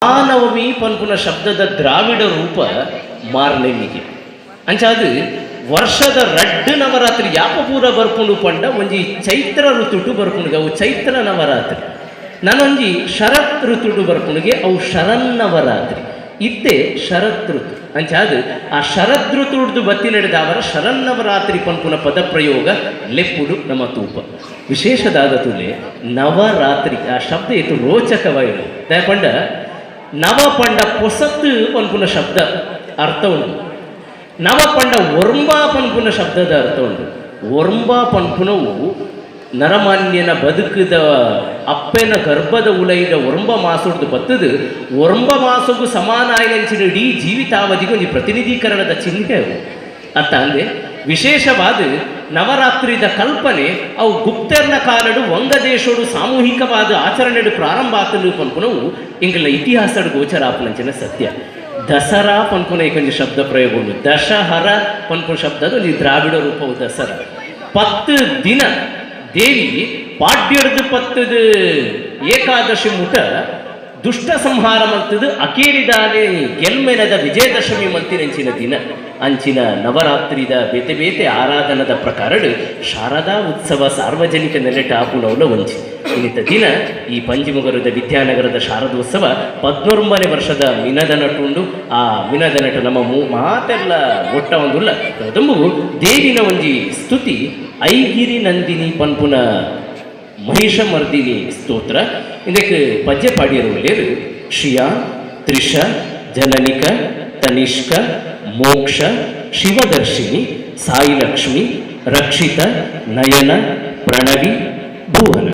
ಮಹಾನವಮಿ ಪನ್ಪುನ ಶಬ್ದದ ದ್ರಾವಿಡ ರೂಪ ಮಾರ್ನೆಮಿಗೆ ಅಂಚಾದು ವರ್ಷದ ರಡ್ಡು ನವರಾತ್ರಿ ಯಾಪ ಪೂರ ಬರ್ಪುಂಡು ಪಂಡ ಒಂಜಿ ಚೈತ್ರ ಋತುಟು ಬರ್ಪುಣಿಗೆ ಅವು ಚೈತ್ರ ನವರಾತ್ರಿ ನಾನೊಂಜಿ ಶರತ್ ಋತುಟು ಬರ್ಪುಣಿಗೆ ಅವು ಶರನ್ನವರಾತ್ರಿ ಇತ್ತೆ ಶರತ್ ಋತು ಅಂಚಾದು ಆ ಶರದ್ ಋತುಡ್ದು ಬತ್ತಿ ನಡೆದ ಅವರ ಶರನ್ನವರಾತ್ರಿ ಪನ್ಪುನ ಪದ ಪ್ರಯೋಗ ಲೆಪ್ಪುಡು ನಮ್ಮ ತೂಪ ವಿಶೇಷದಾದ ತುಲೆ ನವರಾತ್ರಿ ಆ ಶಬ್ದ ಇತ್ತು ರೋಚಕವಾಯಿತು ದಯಪಂಡ ನವ ಪಂಡ ಪೊಸತ್ತು ಪನ್ಪುನ ಶಬ್ದ ಅರ್ಥ ಉಂಟು ನವ ಪಂಡ ಒರ್ಂಬಾ ಪನ್ಪುನ ಶಬ್ದದ ಅರ್ಥ ಉಂಟು ಒರ್ಂಬಾ ಪನ್ಪುನವು ನರಮಾನ್ಯನ ಬದುಕದ ಅಪ್ಪೆನ ಗರ್ಭದ ಉಲೈದ ಒರಂಬ ಮಾಸೋಡ್ದು ಬತ್ತದು ಒರಂಬ ಮಾಸಗೂ ಸಮಾನ ಆಯ್ಲೆಂಚಿನ ಇಡೀ ಜೀವಿತಾವಧಿಗೆ ಒಂದು ಪ್ರತಿನಿಧೀಕರಣದ ಚಿಹ್ನೆ ಅವು ಅತ್ತ ಅಂದರೆ ವಿಶೇಷವಾದ ನವರಾತ್ರಿದ ಕಲ್ಪನೆ ಅವು ಗುಪ್ತರ್ನ ಕಾಲಡು ವಂಗದೇಶೋಡು ಸಾಮೂಹಿಕವಾದ ಆಚರಣೆಡು ಪ್ರಾರಂಭ ಆತಲು ಪನ್ಪುನವು ಇಂಗಲ ಇತಿಹಾಸದ ಗೋಚರ ಆಪಲಂಚಿನ ಸತ್ಯ ದಸರಾ ಪನ್ಪುನ ಈಗೊಂದು ಶಬ್ದ ಪ್ರಯೋಗ ಉಂಟು ದಶಹರ ಪನ್ಪುನ ಶಬ್ದದ ಒಂದು ದ್ರಾವಿಡ ರೂಪವು ದಸರಾ 10 ದಿನ ದೇವಿ ಪಾಡ್ಯರ್ದು ಪತ್ತದು ಏಕಾದಶಿ ಮುಟ ದುಷ್ಟ ಸಂಹಾರ ಮಂತದು ಅಕೇರಿದಾನೆ ಗೆಲ್ಮೆನದ ವಿಜಯದಶಮಿ ಮಂತಿನಂಚಿನ ದಿನ ಅಂಚಿನ ನವರಾತ್ರಿದ ಬೇತೆ ಬೇತೆ ಆರಾಧನದ ಪ್ರಕಾರ ಶಾರದಾ ಉತ್ಸವ ಸಾರ್ವಜನಿಕ ನೆಲೆಟ ಆಪುನೌಲ ಒಂಚಿ ಇನ್ನಿತ ದಿನ ಈ ಪಂಜಿಮುಗರದ ವಿದ್ಯಾನಗರದ ಶಾರದೋತ್ಸವ 19ನೇ ವರ್ಷದ ಮಿನದ ನಟುಂಡು ಆ ಮಿನದ ನಟ ನಮ್ಮ ಮಾತೆಲ್ಲ ಒಟ್ಟ ಒಂದುಲ್ಲ ತಂಬು ದೇವಿನ ಒಂಜಿ ಸ್ತುತಿ ಐಗಿರಿ ನಂದಿನಿ ಪನ್ಪುನ ಮಹಿಷಮರ್ದಿನಿ ಸ್ತೋತ್ರ ಇದಕ್ಕೆ ಪದ್ಯ ಪಾಡಿಯರು ಶ್ರಿಯ ತ್ರಿಷ ಜನನಿಕ ತನಿಷ್ಕ ಮೋಕ್ಷ ಶಿವದರ್ಶಿನಿ ಸಾಯಿಲಕ್ಷ್ಮಿ ರಕ್ಷಿತ ನಯನ ಪ್ರಣವಿ ಭುವನ.